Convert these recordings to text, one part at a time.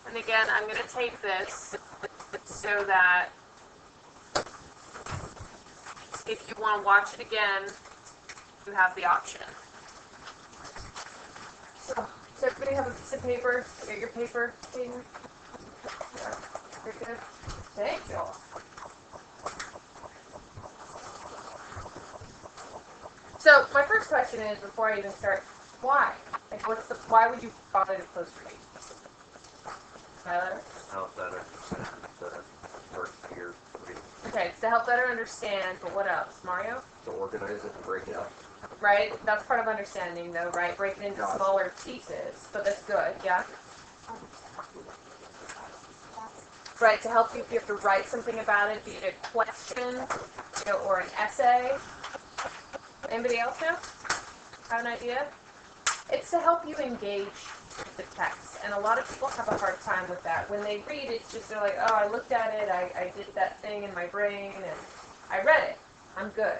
And again, I'm going to tape this so that if you want to watch it again, you have the option. So, does everybody have a piece of paper? Get your paper, Kaden? Very good. Thank you. So, my first question is, before I even start, why? Like, why would you bother to close reading? Tyler? Help better understand the first year reading. Okay, it's to help better understand, but what else? Mario? To organize it and break it up. Right? That's part of understanding, though, right? Break it into smaller pieces, but that's good, yeah? Right, to help you if you have to write something about it, be it a question, or an essay. Anybody else know? Have an idea? It's to help you engage with the text, and a lot of people have a hard time with that. When they read, it's just they're like, oh, I looked at it, I did that thing in my brain, and I read it. I'm good.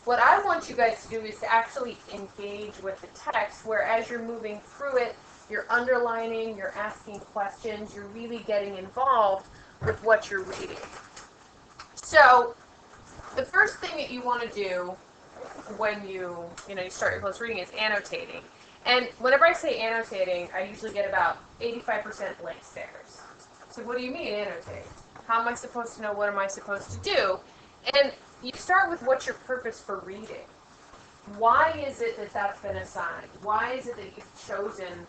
What I want you guys to do is to actually engage with the text, where as you're moving through it, you're underlining, you're asking questions, you're really getting involved with what you're reading. So, the first thing that you want to do when you start your close reading is annotating. And whenever I say annotating, I usually get about 85% blank stares. So what do you mean annotate? How am I supposed to know? What am I supposed to do? And you start with what's your purpose for reading. Why is it that that's been assigned? Why is it that you've chosen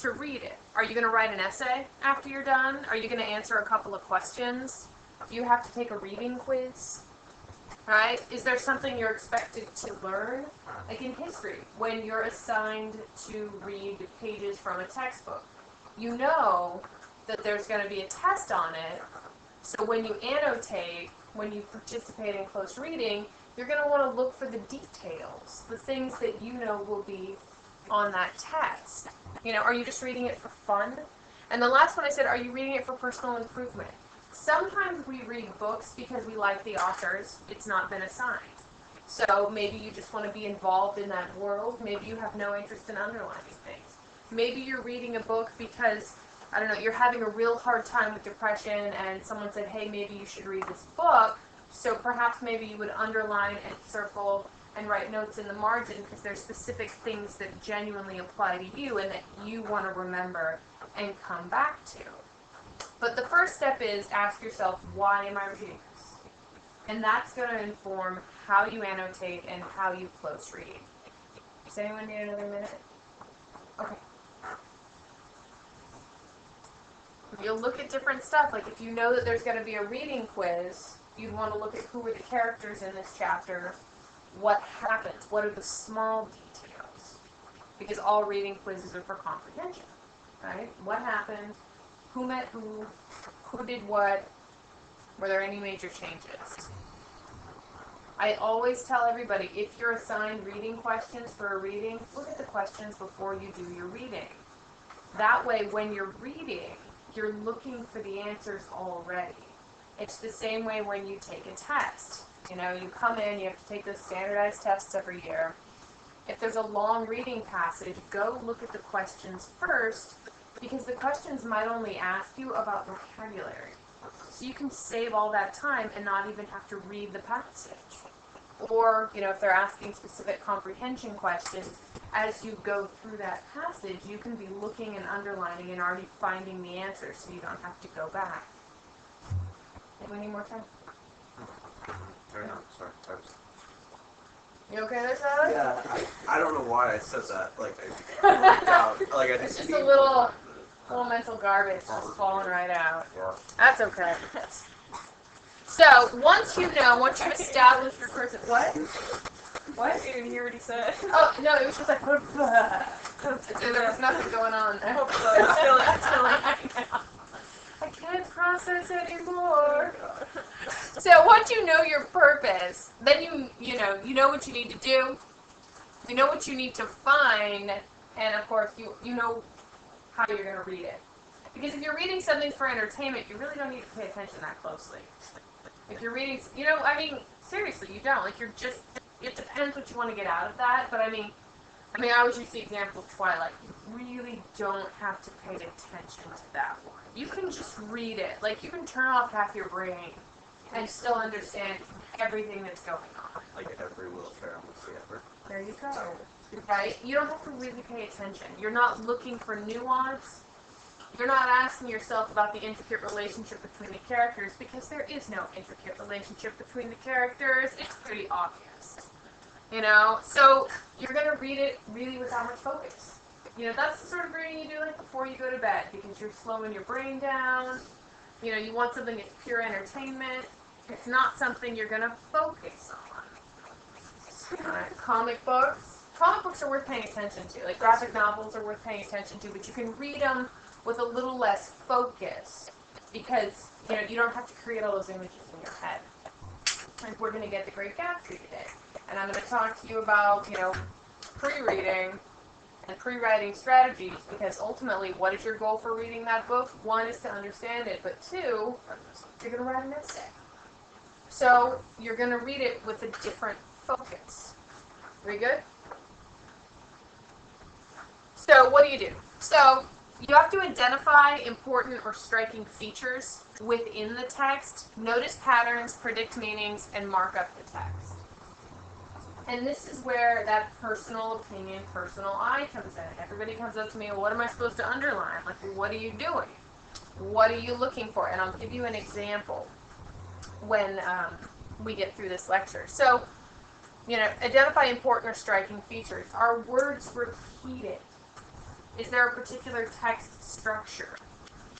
to read it? Are you going to write an essay after you're done? Are you going to answer a couple of questions? Do you have to take a reading quiz? Right? Is there something you're expected to learn? Like in history, when you're assigned to read pages from a textbook, you know that there's going to be a test on it. So when you annotate, when you participate in close reading, you're going to want to look for the details, the things that you know will be on that test. Are you just reading it for fun? And the last one I said, are you reading it for personal improvement? Sometimes we read books because we like the authors. It's not been assigned. So maybe you just want to be involved in that world. Maybe you have no interest in underlining things. Maybe you're reading a book because, I don't know, you're having a real hard time with depression and someone said, hey, maybe you should read this book. So perhaps maybe you would underline and circle and write notes in the margin because there's specific things that genuinely apply to you and that you want to remember and come back to. But the first step is ask yourself, why am I reading this? And that's going to inform how you annotate and how you close read. Does anyone need another minute? Okay. You'll look at different stuff. Like if you know that there's going to be a reading quiz, you'd want to look at who are the characters in this chapter, what happens, what are the small details. Because all reading quizzes are for comprehension, right? What happened? Who met who did what, were there any major changes? I always tell everybody, if you're assigned reading questions for a reading, look at the questions before you do your reading. That way, when you're reading, you're looking for the answers already. It's the same way when you take a test. You come in, you have to take those standardized tests every year. If there's a long reading passage, go look at the questions first, because the questions might only ask you about vocabulary. So you can save all that time and not even have to read the passage. Or, if they're asking specific comprehension questions, as you go through that passage, you can be looking and underlining and already finding the answers so you don't have to go back. Do we need more time? Sorry. You okay there, Tyler? Yeah, I don't know why I said that. I worked out. I It's just a little mental garbage just falling right out. Yeah. That's okay. So, once you've established your person... What? What? You didn't hear what he said. Oh, no, it was just like... there was nothing going on there. I can't process anymore. So, once you know your purpose, then you know what you need to do. You know what you need to find, and of course, you know how you're going to read it. Because if you're reading something for entertainment, you really don't need to pay attention that closely. If you're reading, seriously, you don't. It depends what you want to get out of that, but I mean, I always use the example of Twilight. You really don't have to pay attention to that one. You can just read it. Like, you can turn off half your brain and still understand everything that's going on. Like every Will Ferrell movie ever. There you go. Right? You don't have to really pay attention. You're not looking for nuance. You're not asking yourself about the intricate relationship between the characters because there is no intricate relationship between the characters. It's pretty obvious. You know? So you're going to read it really without much focus. You know, that's the sort of reading you do like before you go to bed because you're slowing your brain down. You know, you want something that's pure entertainment. It's not something you're going to focus on. Alright, comic books. Comic books are worth paying attention to. Like graphic novels are worth paying attention to, but you can read them with a little less focus because, you know, you don't have to create all those images in your head. Like we're going to get The Great Gatsby today. And I'm going to talk to you about, you know, pre-reading and pre-writing strategies because ultimately, what is your goal for reading that book? One is to understand it, but two, you're going to write an essay. So you're going to read it with a different focus. Very good? So what do? So you have to identify important or striking features within the text, notice patterns, predict meanings, and mark up the text. And this is where that personal opinion, personal eye comes in. Everybody comes up to me, well, what am I supposed to underline? Like, what are you doing? What are you looking for? And I'll give you an example when we get through this lecture. So, you know, identify important or striking features. Are words repeated? Is there a particular text structure?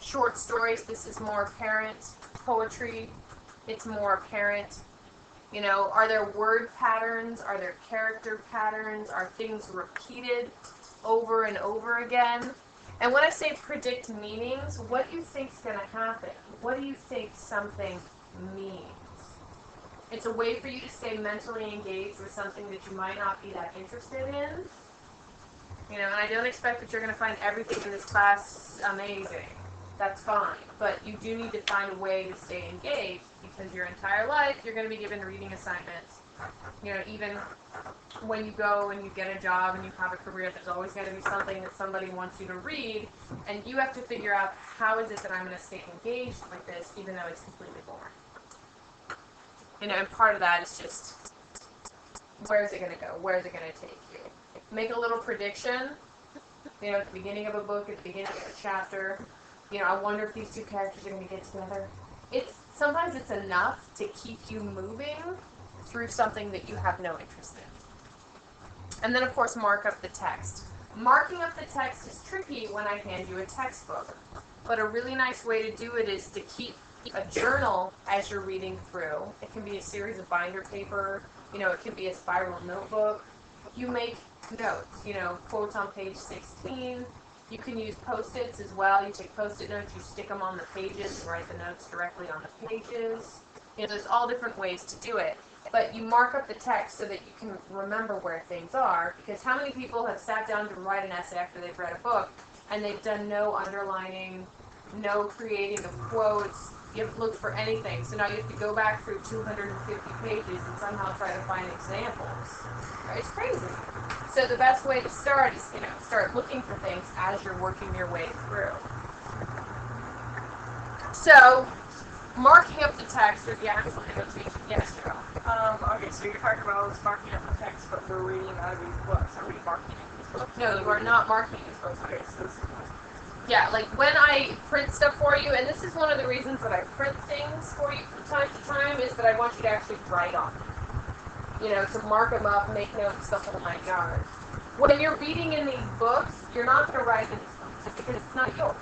Short stories, this is more apparent. Poetry, it's more apparent. You know, are there word patterns? Are there character patterns? Are things repeated over and over again? And when I say predict meanings, what do you think is going to happen? What do you think something means? It's a way for you to stay mentally engaged with something that you might not be that interested in. You know, and I don't expect that you're going to find everything in this class amazing. That's fine. But you do need to find a way to stay engaged because your entire life you're going to be given reading assignments. You know, even when you go and you get a job and you have a career, there's always going to be something that somebody wants you to read, and you have to figure out how is it that I'm going to stay engaged with this even though it's completely boring. You know, and part of that is just, where is it going to go? Where is it going to take you? Make a little prediction, you know, at the beginning of a book, at the beginning of a chapter. You know, I wonder if these two characters are going to get together. Sometimes it's enough to keep you moving through something that you have no interest in. And then, of course, mark up the text. Marking up the text is tricky when I hand you a textbook. But a really nice way to do it is to keep a journal as you're reading through. It can be a series of binder paper. You know, it can be a spiral notebook. You make notes, you know, quotes on page 16. You can use Post-its as well. You take Post-it notes, you stick them on the pages, and write the notes directly on the pages. You know, there's all different ways to do it. But you mark up the text so that you can remember where things are, because how many people have sat down to write an essay after they've read a book, and they've done no underlining, no creating of quotes, you haven't looked for anything. So now you have to go back through 250 pages and somehow try to find examples. Right? It's crazy. So the best way to start is, you know, start looking for things as you're working your way through. So, marking up the text or the actual annotation. Yes, Cheryl. Okay, so you're talking about us marking up the text, but we're reading out of these books. Are we marking up these books? No, you are not marking these books. Okay, so this is Yeah, like when I print stuff for you, and this is one of the reasons that I print things for you from time to time, is that I want you to actually write on them. You know, to mark them up, make notes, stuff in my yard. When you're reading in these books, you're not going to write in these books because it's not yours.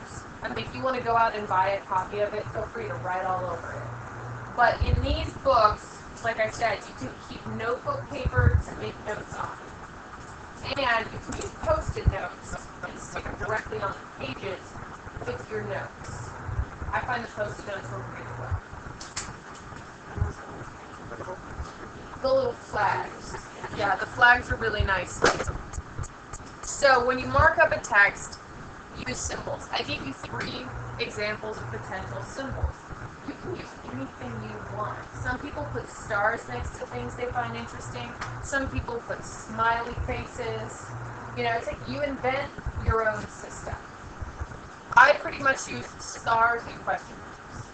I mean, if you want to go out and buy a copy of it, feel free to write all over it. But in these books, like I said, you can keep notebook paper to make notes on. And you can use Post-it notes and stick them directly on the pages with your notes. I find the Post-it notes work really well. The little flags. Yeah, the flags are really nice. So when you mark up a text, use symbols. I gave you 3 examples of potential symbols. You can use anything you want. Some people put stars next to things they find interesting. Some people put smiley faces. You know, it's like you invent your own system. I pretty much use stars and question marks.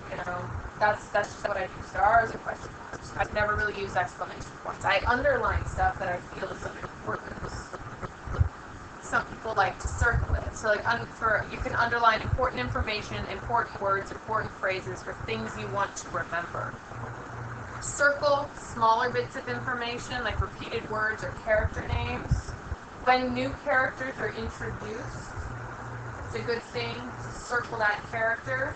You know, that's just what I do. Stars and question marks. I've never really used exclamation points. I underline stuff that I feel is of importance. Some people like to circle it. So like you can underline important information, important words, important phrases for things you want to remember. Circle smaller bits of information like repeated words or character names. When new characters are introduced, it's a good thing to circle that character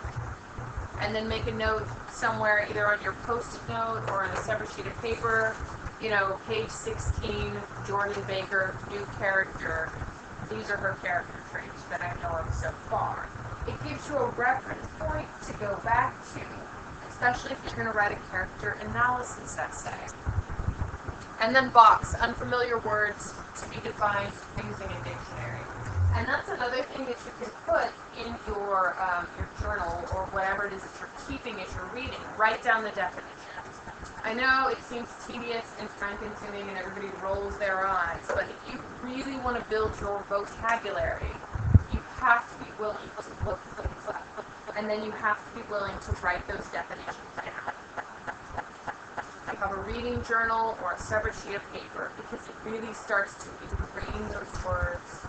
and then make a note somewhere either on your post-it note or on a separate sheet of paper. You know, page 16, Jordan Baker, new character. These are her character traits that I know of so far. It gives you a reference point to go back to, especially if you're going to write a character analysis essay. And then box, unfamiliar words to be defined using a dictionary. And that's another thing that you can put in your journal or whatever it is that you're keeping as you're reading. Write down the definitions. I know it seems tedious and time-consuming and everybody rolls their eyes, but if you really want to build your vocabulary, you have to be willing to look things up. And then you have to be willing to write those definitions down. You have a reading journal or a separate sheet of paper because it really starts to ingrain those words,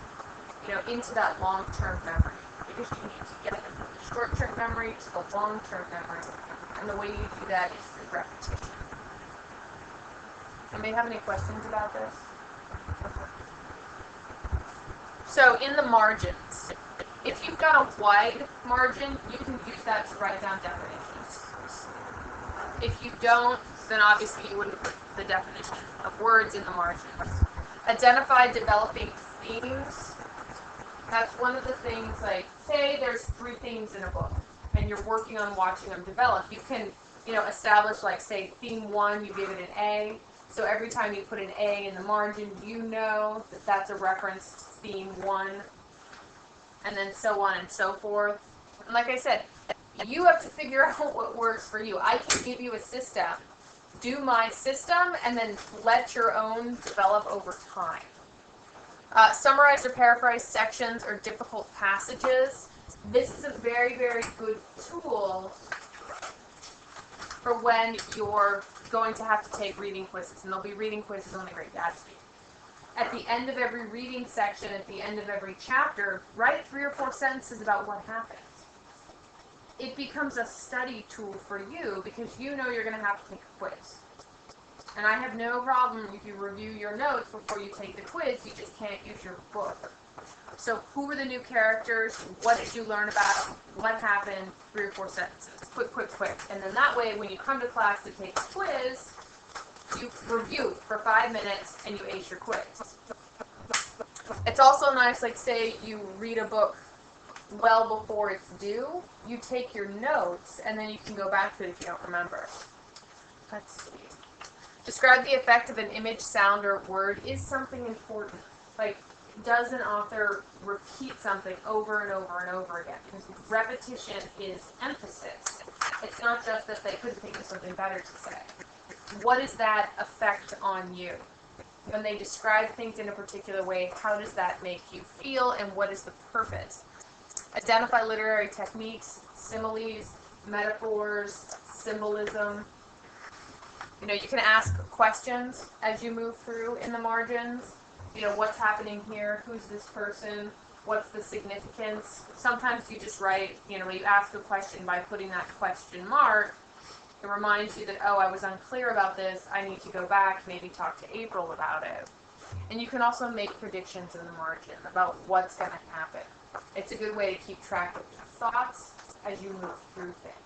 you know, into that long-term memory. Because you need to get them from the short-term memory to the long-term memory. And the way you do that is through repetition. Anybody have any questions about this? Okay. So in the margins, if you've got a wide margin, you can use that to write down definitions. If you don't, then obviously you wouldn't put the definition of words in the margins. Identify developing themes. That's one of the things, like, say there's 3 themes in a book, and you're working on watching them develop. You can, you know, establish, like, say, theme 1, you give it an A. So every time you put an A in the margin, you know that that's a reference to theme 1, and then so on and so forth. And like I said, you have to figure out what works for you. I can give you a system, do my system, and then let your own develop over time. Summarize or paraphrase sections or difficult passages. This is a very, very good tool for when you're going to have to take reading quizzes, and there'll be reading quizzes on The Great Gatsby. At the end of every reading section, at the end of every chapter, write 3 or 4 sentences about what happened. It becomes a study tool for you because you know you're going to have to take a quiz. And I have no problem if you review your notes before you take the quiz, you just can't use your book. So who were the new characters? What did you learn about? What happened? 3 or 4 sentences. Quick. And then that way, when you come to class to take a quiz, you review for 5 minutes and you ace your quiz. It's also nice, like say you read a book well before it's due, you take your notes and then you can go back to it if you don't remember. Let's see. Describe the effect of an image, sound, or word. Is something important? Like, does an author repeat something over and over and over again? Because repetition is emphasis. It's not just that they couldn't think of something better to say. What is that effect on you? When they describe things in a particular way, how does that make you feel, and what is the purpose? Identify literary techniques, similes, metaphors, symbolism. You know, you can ask questions as you move through in the margins. You know, what's happening here? Who's this person? What's the significance? Sometimes you just write, you know, you ask a question by putting that question mark. It reminds you that, oh, I was unclear about this. I need to go back, maybe talk to April about it. And you can also make predictions in the margin about what's going to happen. It's a good way to keep track of your thoughts as you move through things.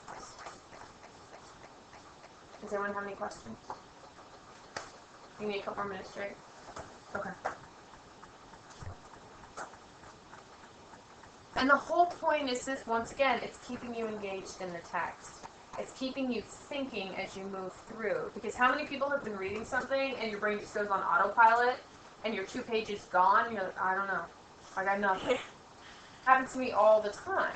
Does anyone have any questions? You need a couple more minutes straight? Okay. And the whole point is this, once again, it's keeping you engaged in the text. It's keeping you thinking as you move through. Because how many people have been reading something and your brain just goes on autopilot and your 2 pages gone? You're like, I don't know. I got nothing. Happens to me all the time.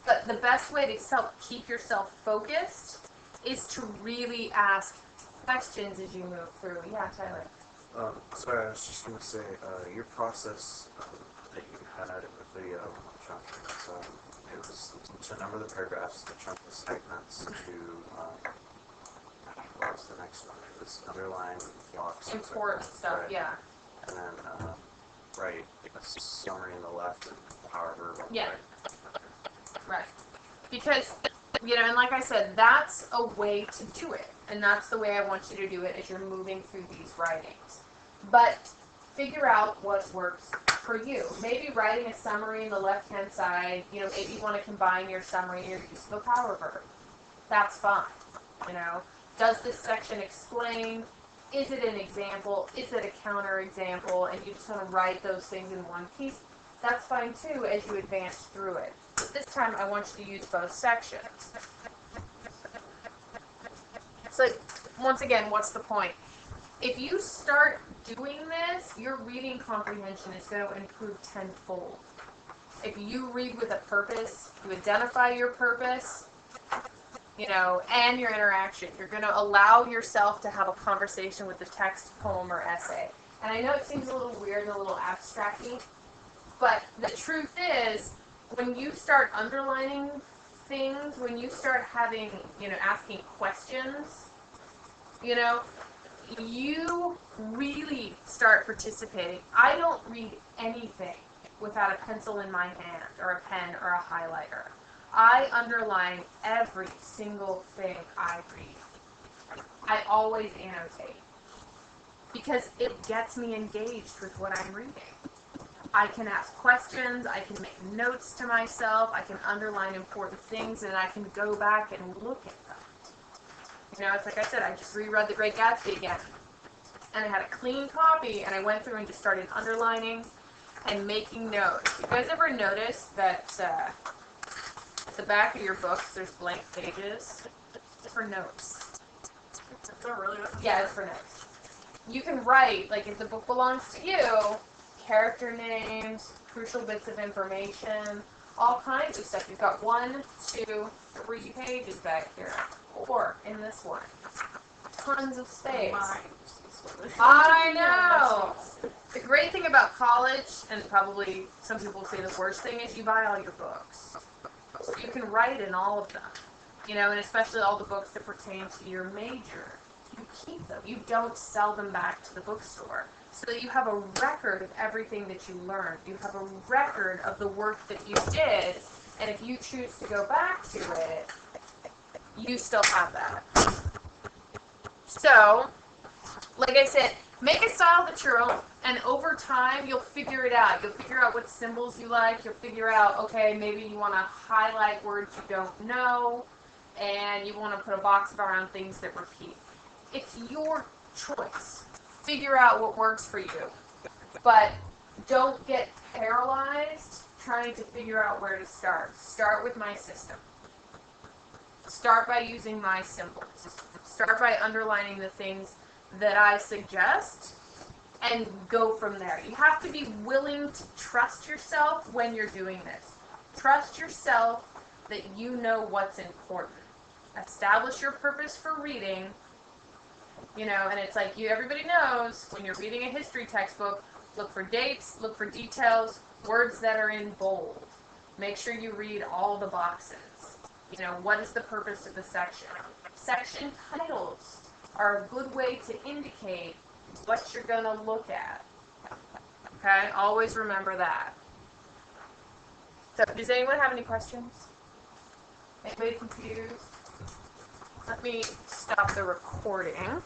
But the best way to keep yourself focused is to really ask questions as you move through. Yeah, Tyler. Sorry, I was just going to say, your process that you had with the chunk, so it was to number the paragraphs, to chunk the segments, to, what was the next one? It was underline blocks. Important stuff, right. yeah. And then write a summary on the left, and however. Yeah. Right. Right. Because, and like I said, that's a way to do it. And that's the way I want you to do it as you're moving through these writings. But figure out what works for you. Maybe writing a summary in the left-hand side, maybe you want to combine your summary and your use of a power verb. That's fine. Does this section explain? Is it an example? Is it a counterexample? And you just want to write those things in one piece. That's fine too as you advance through it. But this time I want you to use both sections. So once again, what's the point? If you start doing this, your reading comprehension is going to improve tenfold. If you read with a purpose, you identify your purpose, and your interaction. You're going to allow yourself to have a conversation with the text, poem, or essay. And I know it seems a little weird and a little abstract-y, but the truth is, when you start underlining things, when you start having, asking questions, you really start participating. I don't read anything without a pencil in my hand, or a pen, or a highlighter. I underline every single thing I read. I always annotate. Because it gets me engaged with what I'm reading. I can ask questions, I can make notes to myself, I can underline important things, and I can go back and look at them. It's like I said, I just reread The Great Gatsby again. And I had a clean copy, and I went through and just started underlining and making notes. You guys ever notice that at the back of your books there's blank pages? It's for notes. Is that really what? Yeah, it's for notes. You can write, like if the book belongs to you, character names, crucial bits of information, all kinds of stuff. You've got 1, 2, 3 pages back here. 4 in this one. Tons of space. I know! The great thing about college, and probably some people say the worst thing, is you buy all your books. So you can write in all of them. And especially all the books that pertain to your major. You keep them. You don't sell them back to the bookstore. So that you have a record of everything that you learned. You have a record of the work that you did. And if you choose to go back to it, you still have that. So, like I said, make a style that's your own. And over time, you'll figure it out. You'll figure out what symbols you like. You'll figure out, okay, maybe you want to highlight words you don't know. And you want to put a box around things that repeat. It's your choice. Figure out what works for you. But don't get paralyzed trying to figure out where to start. Start with my system. Start by using my symbols. Start by underlining the things that I suggest and go from there. You have to be willing to trust yourself when you're doing this. Trust yourself that you know what's important. Establish your purpose for reading. And it's like everybody knows when you're reading a history textbook, look for dates, look for details, words that are in bold. Make sure you read all the boxes. What is the purpose of the section? Section titles are a good way to indicate what you're going to look at. Okay? Always remember that. So, does anyone have any questions? Anybody confused? Let me stop the recording.